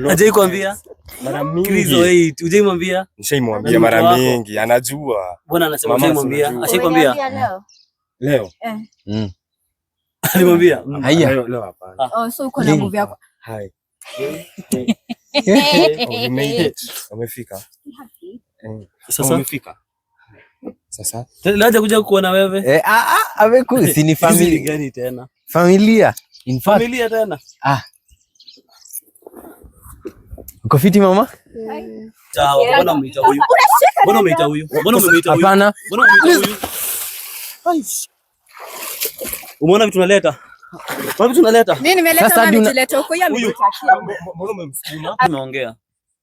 Hajai kuambia? Mara mingi. Chris, wait, hujai mwambia? Nishaimwambia mara mingi, anajua. Mbona anasema hujai mwambia? Ashai kuambia? Leo. Alimwambia? Leo hapana. Oh, so uko na movie yako. Hai. We made it. Umefika. Sasa umefika. Sasa. Laja kuja kuona wewe. Amekusi ni family gani tena? Familia. In fact. Familia tena. Uko fiti mama? Sawa, mbona umeita huyu? Mbona umeita huyu? Mbona umeita huyu? Hapana. Mbona umeita huyu? Umeona vitu tunaleta? Kwa vitu tunaleta? Mimi nimeleta mama nimeleta huko ya mtakia. Mbona umemsukuma? Tumeongea.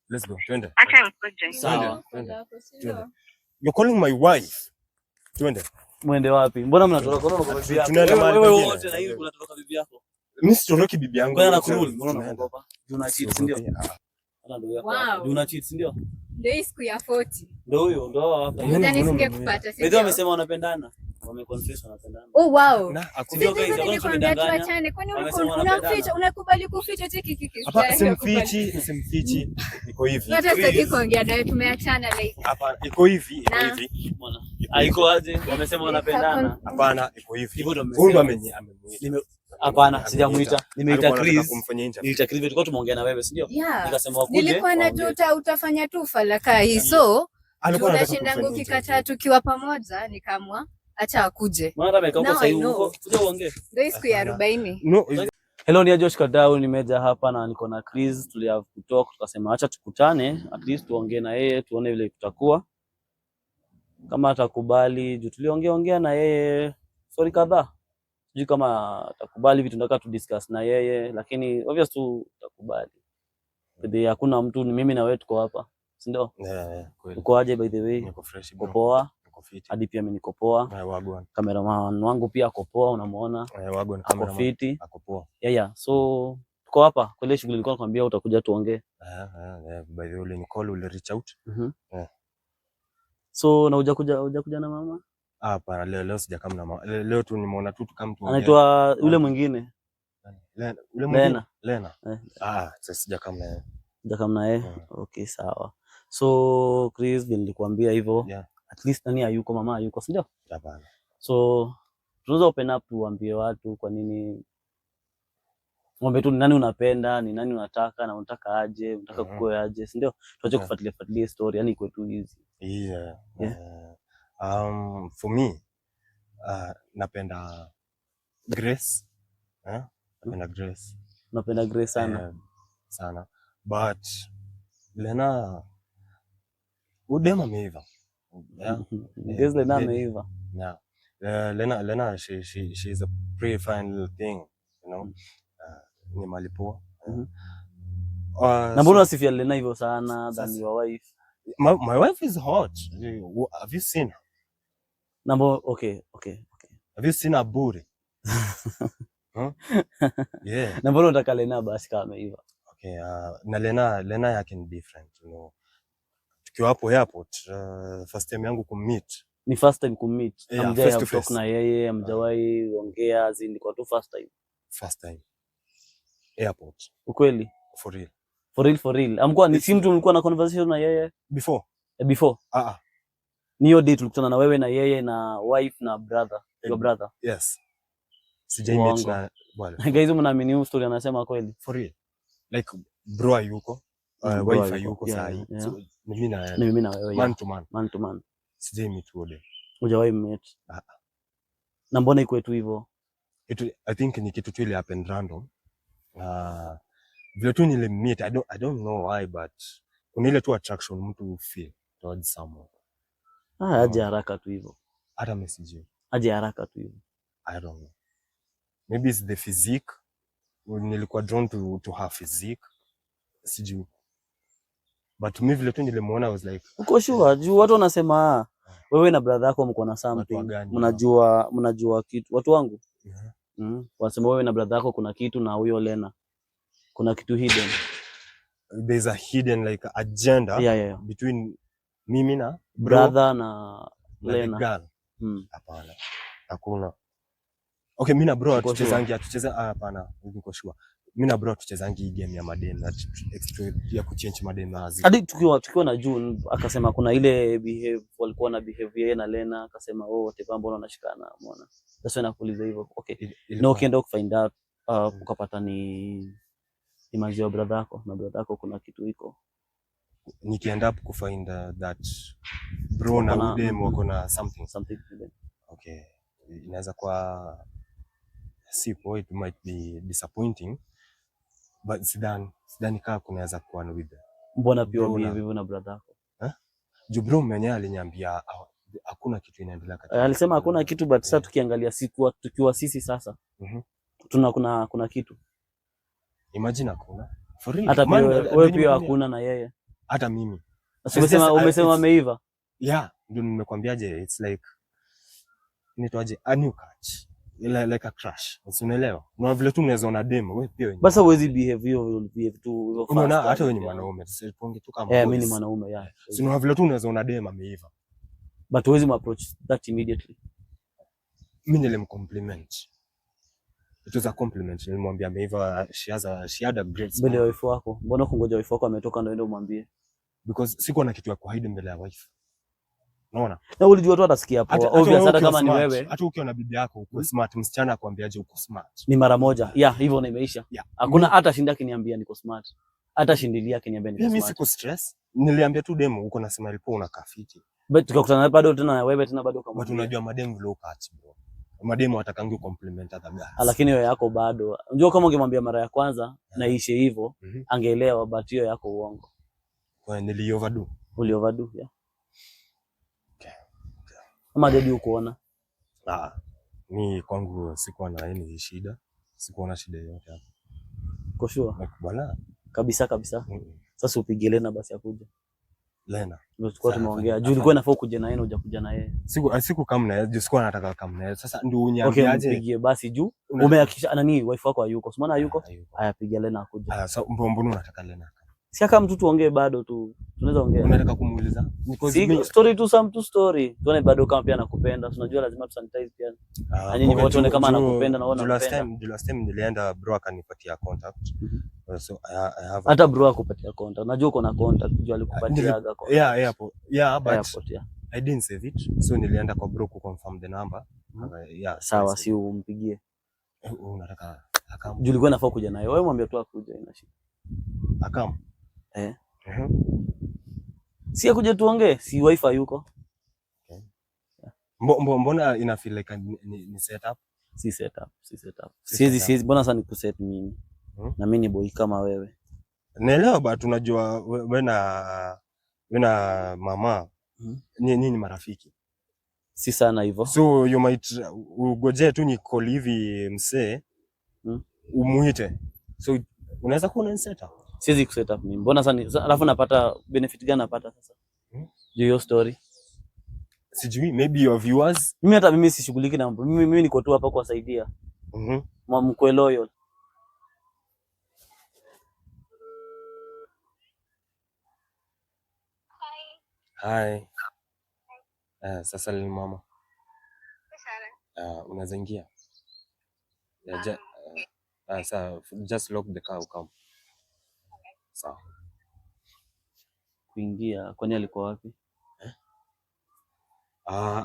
Let's go. Twende. Acha nikuje. Sawa. You're calling my wife. Twende. Muende wapi? Mbona mnatoroka kwa bibi yako? Wewe wote na hivi unatoroka bibi yako. Mimi sitoroki bibi yangu. Kwa na kurudi. Mbona unaogopa? Una cheat ndio? Una cheat ndio? Ndio siku ya 40. Ndio huyo, ndio hapa. Nadhani singekupata sasa. Ndio wamesema wanapendana. Wameconfess wanapendana. Oh wow. Sio guys, hakuna kumdanganya. Kwani unaficha, unakubali kuficha kiki. Hapa simfichi. Iko hivi. Hata sitaki kuongea nawe, tumeachana like. Hapa iko hivi. Umeona? Haiko aje? Wamesema wanapendana. Hapana, iko hivi. Huyu amemwita. Hapana, sijamuita. Nimeita Chris. Niliita Chris, tulikuwa tumeongea na wewe, si ndio? Nikasema wakuje. Nilikuwa najua utafanya tu falaka hizo. Tunashinda ukikataa tukiwa pamoja, nikaamua acha akuje. Maana amekaa huko sasa huko. Kuja uongee. Ndio siku ya 40. Hello, ni Josh Kadau, nimeja hapa na niko na Chris. Tulia kutoka tukasema acha tukutane, at least tuongee na yeye tuone vile kutakuwa. Kama atakubali, juu tuliongea na yeye sorry kadhaa. Sijui kama atakubali vitu nataka tu discuss na yeye, lakini obvious tu atakubali. Bidii hakuna mtu, ni mimi na wewe tuko hapa. Si ndio? Kweli. Uko aje by the way? Niko fresh bro. Uko poa? Niko fit. Hadi pia mimi niko poa. Cameraman wangu pia ako poa, unamuona? Wagwan cameraman. Ako fit. Ako poa. Yeah. So tuko hapa kwa ile shughuli nilikuwa nakwambia utakuja tuongee. By the way, ni call ule reach out. So na hujakuja na mama? Hapana, leo sijakam na mama. Leo tu nimeona tu kama tu. Anaitwa yule mwingine. Lena. Sasa sijakam na yeye. Sijakam na yeye. Okay, sawa. So Chris, nilikwambia hivyo. At least nani hayuko, mama hayuko, si ndio? Hapana. So tunaweza open up tuambie watu kwa nini. Mwambie tu nani unapenda, ni nani unataka na unataka aje, unataka kukue aje, si ndio? Tuache kufuatilia story, yani iko tu easy. For me, napenda Grace. Napenda Grace sana. Sana. But Lena udema ameiva. Grace Lena ameiva. Lena she's a pretty fine little thing, you know. Ni malipoa. Na mbona usifia Lena hivyo sana than your wife? My wife is hot. Have you seen her? Okay. Have you seen her booty? Yeah. Na mbona unataka Lena basi kama ameiva? Okay, na Lena yake ni different, you know. Tukiwa hapo airport, first time yangu kummeet. Ni first time kummeet. Hamjawahi kutoka na yeye, hamjawahi ongea, zilikuwa tu first time. First time. Airport. Ukweli? For real. Amkuwa ni simu tu mlikuwa na conversation na yeye before? Ni hiyo day tulikutana na wewe na yeye na wife na brother, your brother. Yes. Sijaimage na wale. Guys, mnaamini hiyo story anasema kweli? For real. Like bro ayuko, wife ayuko sahi. So mimi na wewe. Man to man. Sijaimage wale. Hujawahi meet? Na mbona iko tu hivyo? I think ni kitu tu ile happen random. Vile tu nile meet, I don't know why, but kuna ile tu attraction mtu feel towards someone. Aje haraka tu hivyo. Hata message. Aje haraka tu hivyo. I don't know. Maybe it's the physique. Nilikuwa drawn to her physique. Sijui. But mimi vile tu nilimuona I was like, uko sure? Juu watu wanasema wewe na brother yako mko na something. Mnajua kitu. Watu wangu. Wanasema wewe na brother yako kuna kitu na huyo Lena. Kuna kitu hidden. There's a hidden like agenda between mimi na brother na Lena. Hapana. Hakuna. Okay, mimi na bro tucheza hapana, niko sure. Mimi na bro tuchezangi hii game ya madem na extra ya kuchange madem na azi. Hadi tukiwa na June akasema kuna ile behave walikuwa na behave yeye na Lena akasema Tepa mbona unashikana umeona. Sasa nakuuliza hivyo. Okay. Na ukienda kufind out ukapata ni manzi ya brother yako na brother yako kuna kitu iko. Nikienda up kufind that bro na udem wako na something. Okay. Inaweza kuwa sipo, it might be disappointing but sidhani kama kunaweza kuwa na with. Mbona pia hivyo na brother yako? Juu bro mwenyewe aliniambia hakuna kitu inaendelea kati. Alisema hakuna kitu but sasa tukiangalia tukiwa sisi sasa. Kuna kitu. Imagine hakuna. For real. Hata wewe pia hakuna na yeye. Hata mimi. Umesema ameiva. Yeah, ndio nimekwambiaje, it's like inaitwaje, a new catch. Like a crush. Unaelewa? Na vile tu unaweza ona demo wewe pia wenyewe. Basi huwezi behave tu hivyo. Unaona hata wewe ni mwanaume, tusiponge tu kama mimi ni mwanaume yeah. Si una vile tu unaweza ona demo ameiva. But huwezi approach that immediately. Mimi nilimcompliment. It was a compliment. Nilimwambia ameiva, she had a great smile. Mbele ya wife wako. Mbona kungoja wife wako ametoka ndio umwambie? Because sikuwa na kitu ya kuhide mbele ya wife. Unaona? Na ulijua tu atasikia hapo. Obvious hata kama ni wewe. Hata ukiwa na bibi yako uko smart, msichana akwambiaje uko smart. Ni mara moja. Yeah, hivyo na imeisha. Hakuna hata shinda akiniambia niko smart. Hata shindilia akiniambia niko smart. Mimi siko stress. Niliambia tu demo uko na smile poa unakaa fiti. But tukakutana bado tena wewe tena bado kama. Watu unajua madem vile ukaachi bro. Madem watakangi compliment hata guys. Lakini hiyo yako bado. Unajua kama ungemwambia mara ya kwanza na ishe hivyo, angeelewa but hiyo yako uongo. Kwa nili overdo. Uli overdo, yeah. Okay. Kama jadi ukuona. Mimi kwangu sikuwa na any shida. Sikuwa na shida yoyote hapo. Kwa sure. Bwana. Kabisa. Sasa upige Lena basi akuja. Lena. Ndio tulikuwa tumeongea. Juu ulikuwa unafaa kuja na yeye na hujakuja na yeye. Siku kama na yeye, sikuwa nataka kama na yeye. Sasa ndio uniambiaje? Okay, mpigie basi juu. Umehakikisha nani wife wako hayuko. Umeona hayuko? Haya pigia Lena akuja. Sasa mbona unataka Lena? Si kama mtu tuongee bado tu. Tunaweza ongea. Unataka kumuuliza? Si story tu some to story. Tuone bado kama pia anakupenda. Tunajua lazima tu sanitize pia. Nyinyi wote tuone kama anakupenda na wewe unapenda. Last time nilienda bro akanipatia contact. So I have hata bro akupatia contact. Unajua uko na contact, jua alikupatiaga contact. Yeah, but I didn't save it. So nilienda kwa bro ku confirm the number. Sawa, si umpigie. Unataka akam. Juu ulikuwa nafaa kuja naye. Wewe mwambie tu akuja ina shida. Akam. Si akuja tuongee, si wifi yuko. Okay. Mbona ina feel like ni setup? Si setup. Siwezi mbona sasa nikuset mimi. Na mimi ni boy kama wewe. Naelewa but unajua wewe na mama ni marafiki. Si sana hivyo. So you might ugoje tu ni call hivi msee. Umuite. So unaweza kuwa na setup. Siwezi kuset up mimi. Mbona sasa alafu napata benefit gani napata sasa? Hiyo story. Sijui maybe your viewers. Mimi sishughuliki na mambo. Mimi niko tu hapa kuwasaidia. Mkwe loyal. Hi. Sasa lini mama? Unaweza ingia? Sasa just lock the car come. Sawa. Kuingia kwani alikuwa wapi?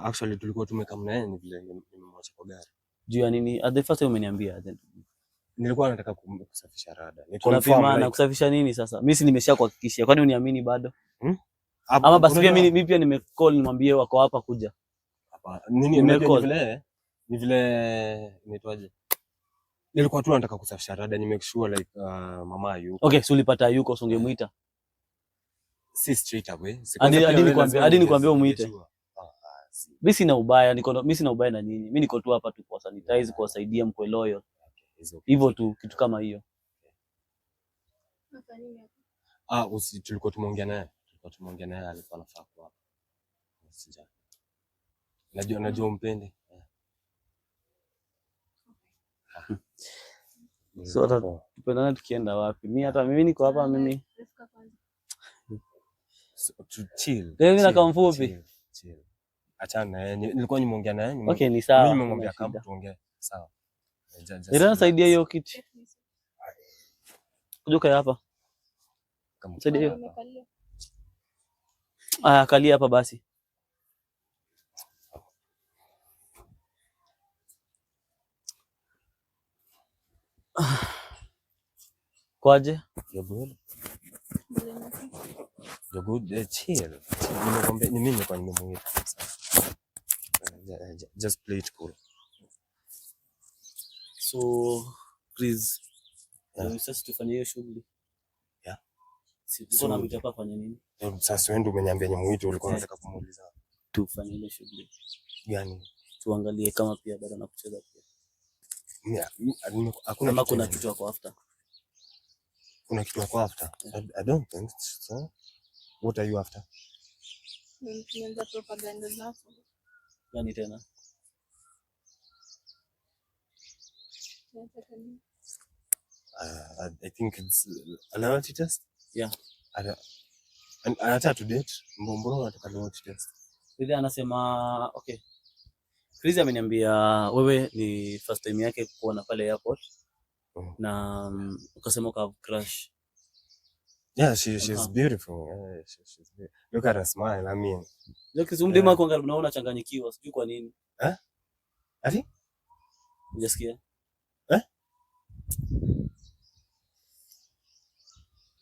Actually tulikuwa tumekaa naye ni vile nimemwacha kwa gari. Juu ya nini? At the first time umeniambia aje? Nilikuwa nataka kusafisha rada. Tunapimana kusafisha nini sasa? Mimi si nimesha kuhakikishia. Kwani uniamini bado? Ama basi pia mimi pia nimecall nimwambie wako hapa kuja. Hapa. Nini ni vile inaitwaje? Nilikuwa tu nataka kusafisha rada, ni make sure like mama yuko. Okay, so ulipata yuko so ungemuita. Si straight away. Hadi nikwambie umuite. Mimi sina ubaya, mimi sina ubaya na nyinyi. Mimi niko tu hapa tu kwa sanitize kuwasaidia mkwe loyal. Hivyo tu kitu kama hiyo. Tulikuwa tumeongea naye. Alikuwa anafaa kwa hapa. Sija. Najua umpende. So tupendana tukienda wapi? Mimi niko hapa mimi. Chill. Mimi na kama mfupi. Chill. Achana nilikuwa nimeongea naye. Okay, ni sawa. Mimi nimemwambia kama tuongee. Sawa. Ndio nasaidia hiyo kiti. Kuja hapa. Kama Saidia. Kalia hapa basi. Kwaje? you're good. You're good. Chill. Nimekwambia ni mimi kwa nimemuita. Just play it cool. So Chris, sasa tufanye hiyo shughuli. Yeah. Si tuko na mtu hapa fanya nini? Sasa wewe ndio umeniambia nimuite, ulikuwa unataka kumuuliza. Tufanye ile shughuli Gani? Tuangalie kama pia bado anakucheza pia. Hakuna kuna kitu yako after. Kuna kitu yako after? I don't think so. What are you after? Nimeanza propaganda zako. Gani tena? I think it's a loyalty test. Yeah. Anataka to date. Mbona unataka loyalty test? Ile anasema okay. Chris ameniambia wewe ni first time yake kuona pale airport. Na ukasema uka crush. Yeah, she's beautiful. Yeah, she's beautiful. Look at her smile. I mean, look mdema kwa ngalo unaona changanyikiwa, sijui kwa nini. Ati? Unasikia?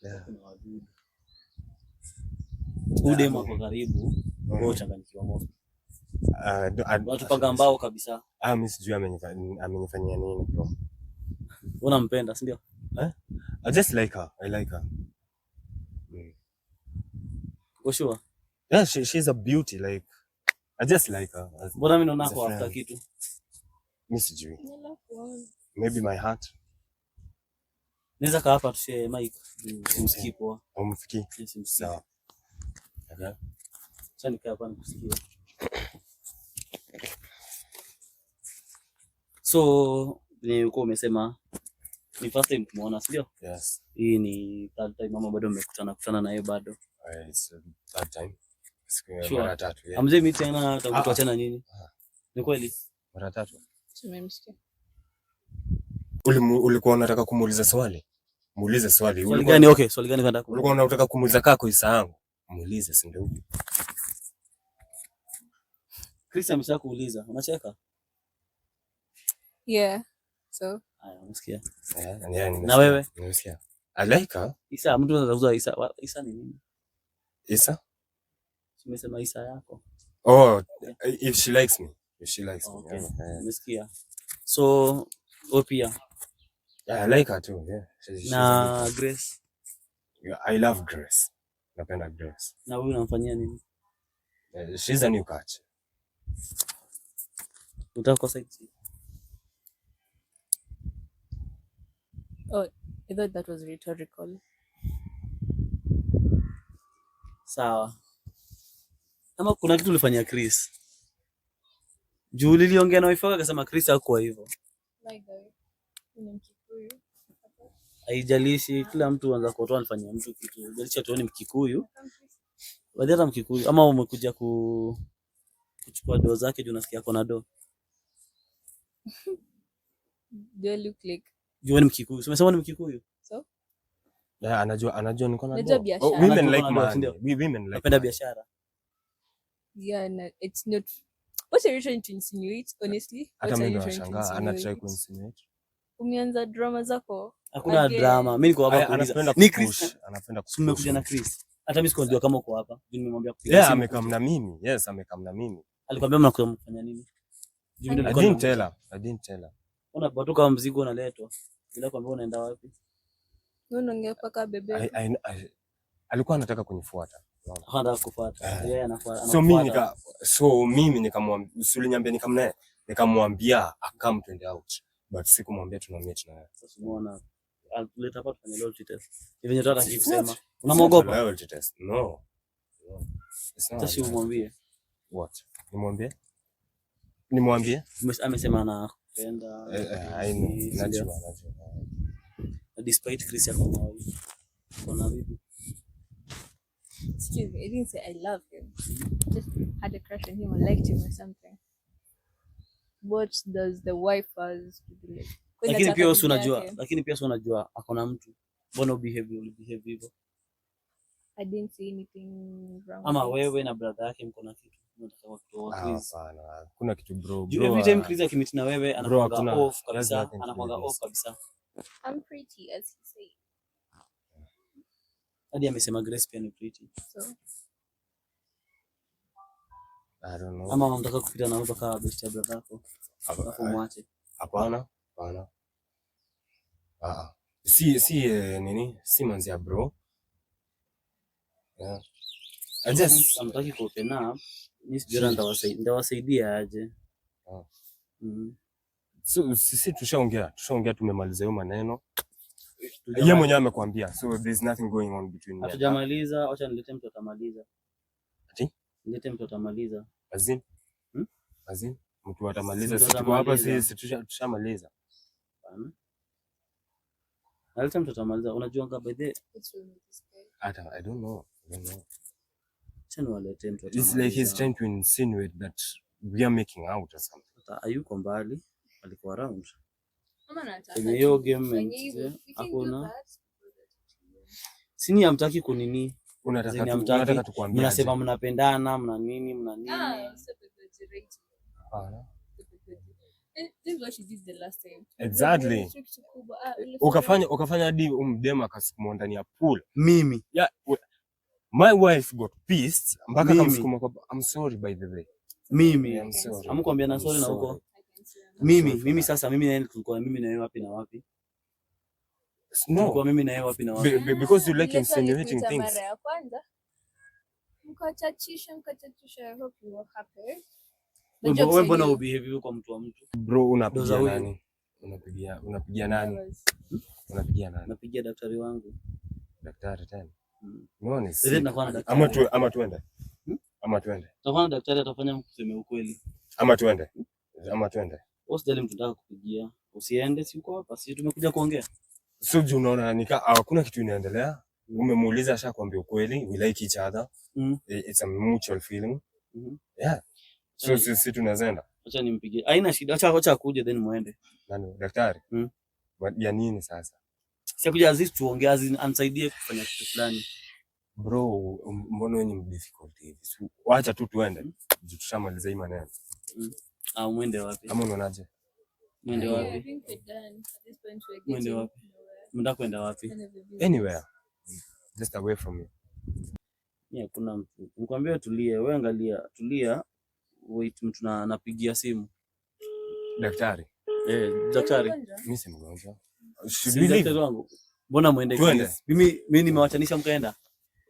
Yeah. Udema kwa karibu, wewe changanyikiwa moja. Watu panga mbao kabisa. Mimi sijui amenifanyia nini bro. Unampenda, si ndio? I just like her. I like her. For sure. Yeah, she's a beauty. Like, I just like her. Mbona mimi naona kwa after kitu? Mimi sijui. Maybe my heart. Naweza kaa hapa tushare mic. Simsikii poa. Umfikii? Sawa. Okay. Sasa nikaa hapa nikusikia. So, nilikuwa umesema ni first time kumuona, si ndio? Yes. Hii ni third time mama bado mmekutana na yeye bado. It's third time. Mara tatu. Yeah. Amzee mimi tena tutakutana nini? Ni kweli? Mara tatu. Tumemsikia. Ulikuwa unataka kumuuliza swali? Muulize swali. Swali gani? Okay, swali gani nataka kumuuliza? Ulikuwa unataka kumuuliza kako Isa yangu. Muulize, si ndio? Chris amesha kuuliza. Unacheka? Yeah. So, Haya, unasikia? Yeah, na wewe? Nimesikia. I like her. Isa, mtu anaweza Isa ni nini? Isa? Umesema Isa yako. Oh, if she likes me. If she likes me. Okay. Nimesikia. So, wewe pia? Yeah, I like her too. Yeah. Na Grace? Yeah, I love Grace. Napenda Grace. Na wewe unamfanyia nini? She's a new catch. Utako side. oh, I thought that was rhetorical. Sawa. Kama kuna kitu ulifanyia Chris. Juu niliongea na wife wake akasema Chris hakuwa hivyo. Haijalishi kila mtu anza kutoa anafanyia mtu kitu. Haijalishi tuone Mkikuyu. Baadhi hata Mkikuyu ama umekuja kuchukua doo zake juu nasikia ako na doo. Do I look like? Juu ni Mkikuyu. Umesema ni Mkikuyu? So? Yeah, anajua niko na doo. Women like money. Women like. Napenda biashara. Yeah, no, it's not. What are you trying to insinuate, honestly? Hata mimi nashangaa anatry kuinsinuate. Umeanza drama zako? Hakuna drama. Mimi niko hapa kuuliza. Ni Chris. Anapenda kupush. Tumekuja na Chris. Hata mimi sikujua kama uko hapa. Nimemwambia kupiga simu. Yeah, amekam na mimi. Yes, amekam na mimi. Alikwambia mnakuja kufanya nini? I didn't tell her. Unapata kama mzigo unaletwa. Bila kuambia unaenda wapi? Wewe unaongea paka bebe. Alikuwa anataka kunifuata. Anataka kufuata. Yeye anafuata. So mimi nikamwambia, usiniambie nikamnaye. Nikamwambia akam twende out. But sikumwambia tuna meet na yeye. Sasa unaona alileta hapa kwenye loyalty test. Hivi ndio nataka kusema. Unamwogopa? Loyalty test. No. Sasa umwambie. What? Nimwambie? Amesema anapenda. Najua. Despite Chris yako na wewe. Kuna vipi? Excuse me, I didn't say I love him. Just had a crush on him or liked him or something. What does the wife has to do? Lakini pia unajua, ako na mtu. Mbona behave hivyo? I didn't see anything wrong. Ama wewe na brother yake mko na kitu unataka kutoa Chris? Hapana, kuna kitu bro. Every time Chris akimit na wewe anakuwa off kabisa, I'm pretty as he say. Hadi amesema Grace pia ni pretty. So I don't know. Ama unataka kupita na wewe kama best brother yako? Hapo mwache. Hapana. Si manzi ya bro. Yeah. Amtaki ku open up. Mimi sijui ndawasaidia aje. So sisi tushaongea tumemaliza hiyo maneno. Yeye mwenyewe amekwambia. So there's nothing going on between me. Hatujamaliza, acha nilete mtu atamaliza. Ati? Nilete mtu atamaliza. Azin? Mtu atamaliza, sisi tuko hapa, sisi tushamaliza. Bana. Naleta mtu atamaliza. Unajua ngaba by the I don't know. Chani walete mtu atamaliza. It's like he's trying to insinuate that we are making out or something. Ayuko mbali, alikuwa around. Kama nataka. Hiyo game hakuna. Sini hamtaki kunini? Unataka tukwambie. Mnasema mnapendana, mna nini? This is what she did the last time. Exactly. Ukafanya hadi umdema akasikumwa ndani ya pool. Mimi. Yeah, my wife got pissed mpaka akamsukuma kwa I'm sorry by the way. Mimi. I'm sorry. Amkwambia na sorry na huko. Mimi sasa mimi na yeye tulikuwa mimi na yeye wapi na wapi? No. Kwa mimi na yeye wapi na wapi? Because you like insinuating things. Mara ya kwanza mkachachisha I hope you were happy. Wewe mbona ubehave kwa mtu wa mtu? Bro, unapigia nani? Unapigia nani? Napigia daktari wangu. Daktari tena? No, ni si. Ama tuende. Tafanya daktari atafanya mkuseme ukweli. Ama tuende. Usijali mtu nataka kupigia. Usiende, si uko hapa, si tumekuja kuongea. So unaona hakuna kitu inaendelea. Umemuuliza ashakwambia ukweli, we like each other. It's a mutual feeling. Yeah. So sisi tunaenda. Acha nimpigie. Haina shida. Acha akuje then muende. Nani? Daktari? Ya nini sasa? Sikuja Aziz tuongee, Aziz anisaidie kufanya kitu fulani. Bro, mbona wewe ni difficult hivi? Acha tu tuende. Tushamaliza hii maneno. Mwende wapi? Ama unaonaje? Mwende wapi? Mnataka kwenda wapi? Anywhere. Just away from you. Kuna mtu. Nikwambia tulie, wewe angalia, tulia. Wait, mtu anapigia simu. Daktari. Daktari. Mimi si mgonjwa. Daktari wangu. Mbona muende Chris? Mimi nimewachanisha mkaenda.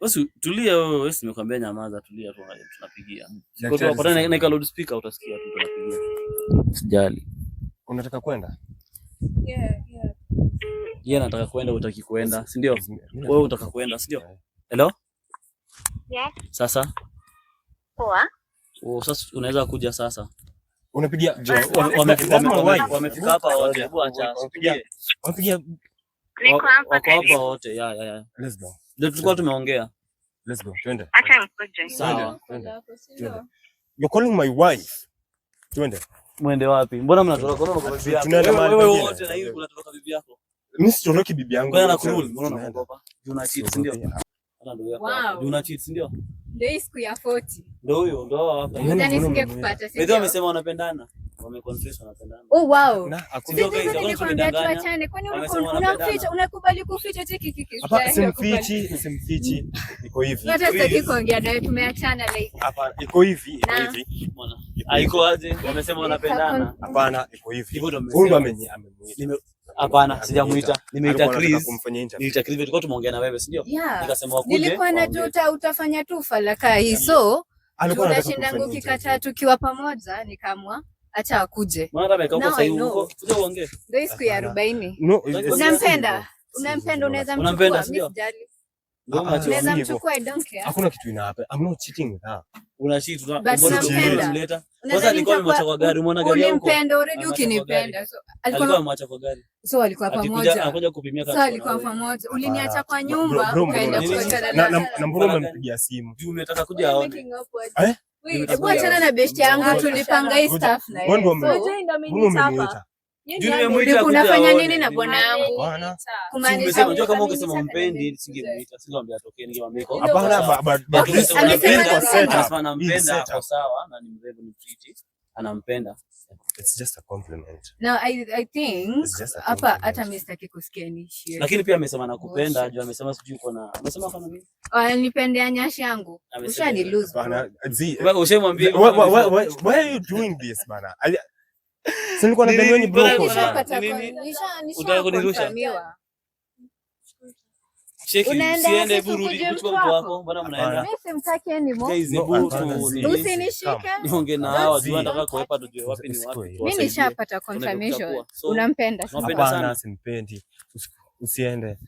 Wewe tulia wewe, nimekwambia nyamaza, tulia tu tunapigia. Kwa sababu na loud speaker utasikia tu tunapigia. Sijali. Unataka kwenda? Yeah. Yeye anataka kwenda, utaki kwenda, si ndio? Wewe unataka kwenda, si ndio? Hello? Yes. Sasa? Poa. Sasa unaweza kuja sasa. Unapigia wamefika hapa wote. Hebu acha. Wapigia. Wako hapa wote. Yeah. Let's go. Ndio tulikuwa tumeongea. Let's go. Twende. Acha nikuje. Sawa. You're calling my wife. Twende. Mwende wapi? Mbona mnatoroka kwa bibi yako? Wewe wote na hiyo unatoroka bibi yako. Mimi sitoroki bibi yangu. Bwana kurudi. Mbona unaogopa? Una cheat ndio? Hata ndio yako. Una cheat ndio? Ndio siku ya 40. Ndio huyo, ndio hapa. Ndani singekupata sisi. Ndio wamesema wanapendana. Wameconfess wanapendana. Oh wow. Ndio guys, wanakwambia tuachane. Kwani unaficha, unakubali kuficha kiki? Hapa simfichi. Iko hivi. Hata sitaki kuongea nawe, tumeachana like. Hapa iko hivi. Mbona? Haiko aje? Wamesema wanapendana. Hapana, iko hivi. Hivyo ndio huyu amemuita. Hapana, sijamuita. Nimeita Chris. Nilita Chris, tulikuwa tumeongea na wewe, si ndio? Nikasema wakuje. Nilikuwa najua utafanya tu falaka hii. So tunashinda ukikataa tukiwa pamoja, nikaamua acha akuje. Maana amekaa huko sasa huko. Kuja uongee. Ndio siku ya 40. Unampenda, unaweza mchukua, mimi sijali. Unaweza mchukua, I don't care. Hakuna kitu ina hapa. I'm not cheating with her. Una cheat, unamleta. Kwanza alikuwa amemwacha kwa gari, umeona gari yako? Ulimpenda already, ukinipenda. So alikuwa amemwacha kwa gari. So alikuwa pamoja. Anakuja kupimia kama. So alikuwa pamoja. Uliniacha kwa nyumba, ukaenda kuachana na mbona umempigia simu? Juu umetaka kuja aone. Hebu achana na best yangu, tulipanga hii stuff na yeye. So ndio mimi hapa. Unafanya nini na bwana yangu? Bwana. Kumaanisha unajua kama ungesema umpendi singemuita, singeambia atokee ningemwambia iko. Hapana, Anampenda kwa sawa na ni mrembo, ni pretty. Anampenda. It's just a compliment. No, I think hapa hata mimi sitaki kusikia ni shit. Lakini pia amesema nakupenda, juu amesema sijui uko na. Amesema kama nini? Nipendea nyashi yangu. Ushani lose. Bana, wewe ushamwambia. Why are you doing this bana? Si nilikuwa napenda ni bro. Utaka kunirusha? Cheki, usiende burudi kuchukua mtu wako, mbona mnaenda? Mimi simtaki anymore. Guys, Usinishike. Niongee na hao, watu wanataka kuepa tujue wapi ni wapi. Mimi nishapata confirmation. Unampenda? Hapana, simpendi. Usiende.